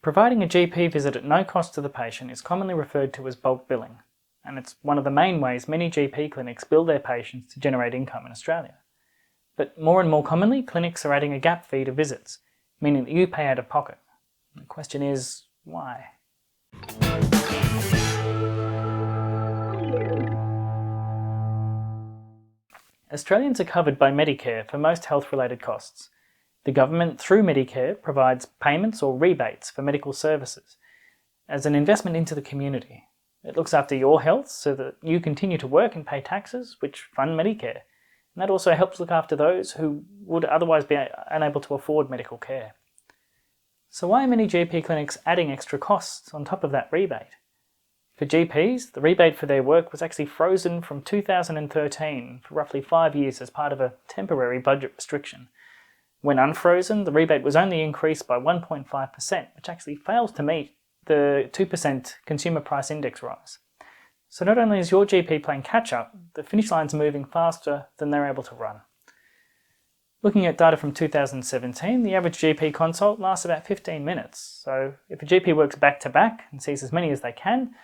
Providing a GP visit at no cost to the patient is commonly referred to as bulk billing, and it's one of the main ways many GP clinics bill their patients to generate income in Australia. But more and more commonly, clinics are adding a gap fee to visits, meaning that you pay out of pocket. The question is, why? Australians are covered by Medicare for most health-related costs. The government, through Medicare, provides payments or rebates for medical services as an investment into the community. It looks after your health so that you continue to work and pay taxes, which fund Medicare. And that also helps look after those who would otherwise be unable to afford medical care. So why are many GP clinics adding extra costs on top of that rebate? For GPs, the rebate for their work was actually frozen from 2013 for roughly 5 years as part of a temporary budget restriction. When unfrozen, the rebate was only increased by 1.5%, which actually fails to meet the 2% consumer price index rise. So not only is your GP playing catch-up, the finish line's moving faster than they're able to run. Looking at data from 2017, the average GP consult lasts about 15 minutes. So if a GP works back-to-back and sees as many as they can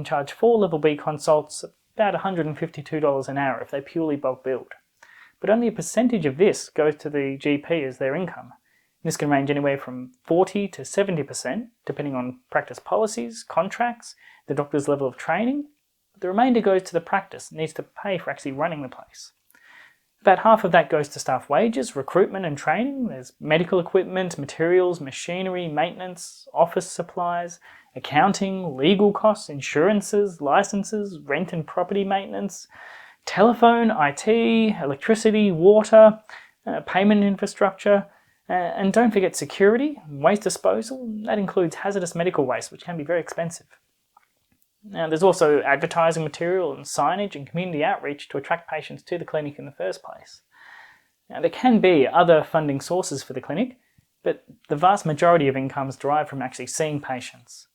charge 4 Level B consults about $152 an hour if they purely bulk billed. But only a percentage of this goes to the GP as their income. This can range anywhere from 40 to 70%, depending on practice policies, contracts, the doctor's level of training. The remainder goes to the practice and needs to pay for actually running the place. About half of that goes to staff wages, recruitment and training. There's medical equipment, materials, machinery, maintenance, office supplies, accounting, legal costs, insurances, licenses, rent and property maintenance, telephone, IT, electricity, water, payment infrastructure, and don't forget security, waste disposal. That includes hazardous medical waste, which can be very expensive. Now, there's also advertising material and signage and community outreach to attract patients to the clinic in the first place. Now, there can be other funding sources for the clinic, but the vast majority of income is derived from actually seeing patients.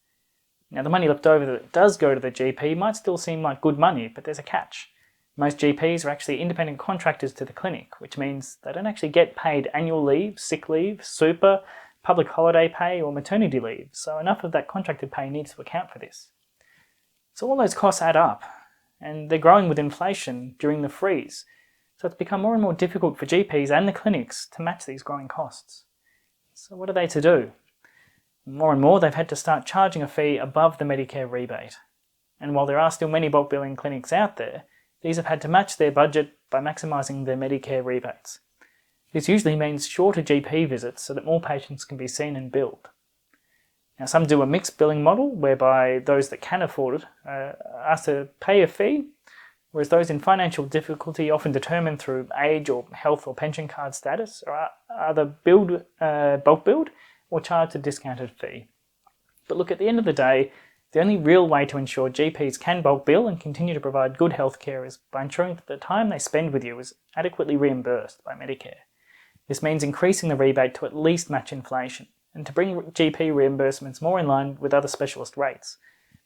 Now, the money left over that does go to the GP might still seem like good money, but there's a catch. Most GPs are actually independent contractors to the clinic, which means they don't actually get paid annual leave, sick leave, super, public holiday pay or maternity leave, so enough of that contracted pay needs to account for this. So all those costs add up, and they're growing with inflation during the freeze, so it's become more and more difficult for GPs and the clinics to match these growing costs. So what are they to do? More and more they've had to start charging a fee above the Medicare rebate. And while there are still many bulk billing clinics out there, these have had to match their budget by maximising their Medicare rebates. This usually means shorter GP visits so that more patients can be seen and billed. Now, some do a mixed billing model whereby those that can afford it are asked to pay a fee, whereas those in financial difficulty, often determined through age or health or pension card status, are either bulk billed or charged a discounted fee. But look, at the end of the day, the only real way to ensure GPs can bulk bill and continue to provide good healthcare is by ensuring that the time they spend with you is adequately reimbursed by Medicare. This means increasing the rebate to at least match inflation and to bring GP reimbursements more in line with other specialist rates.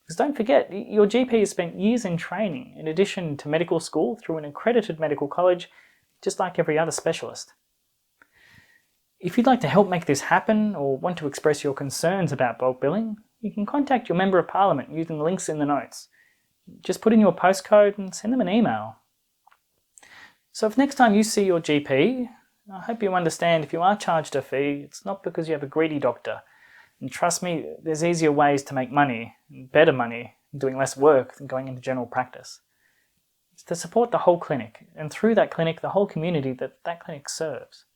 Because don't forget, your GP has spent years in training in addition to medical school through an accredited medical college, just like every other specialist. If you'd like to help make this happen or want to express your concerns about bulk billing, you can contact your Member of Parliament using the links in the notes. Just put in your postcode and send them an email. So if next time you see your GP, I hope you understand if you are charged a fee, it's not because you have a greedy doctor. And trust me, there's easier ways to make money, better money, doing less work than going into general practice. It's to support the whole clinic, and through that clinic, the whole community that clinic serves.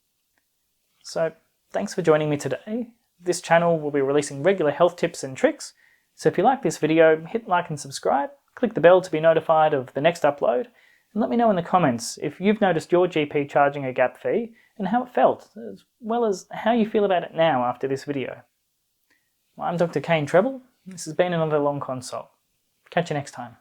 So thanks for joining me today. This channel will be releasing regular health tips and tricks, so if you like this video, hit like and subscribe, click the bell to be notified of the next upload, and let me know in the comments if you've noticed your GP charging a gap fee and how it felt, as well as how you feel about it now after this video. I'm Dr. Kane Treble. This has been another long consult. Catch you next time.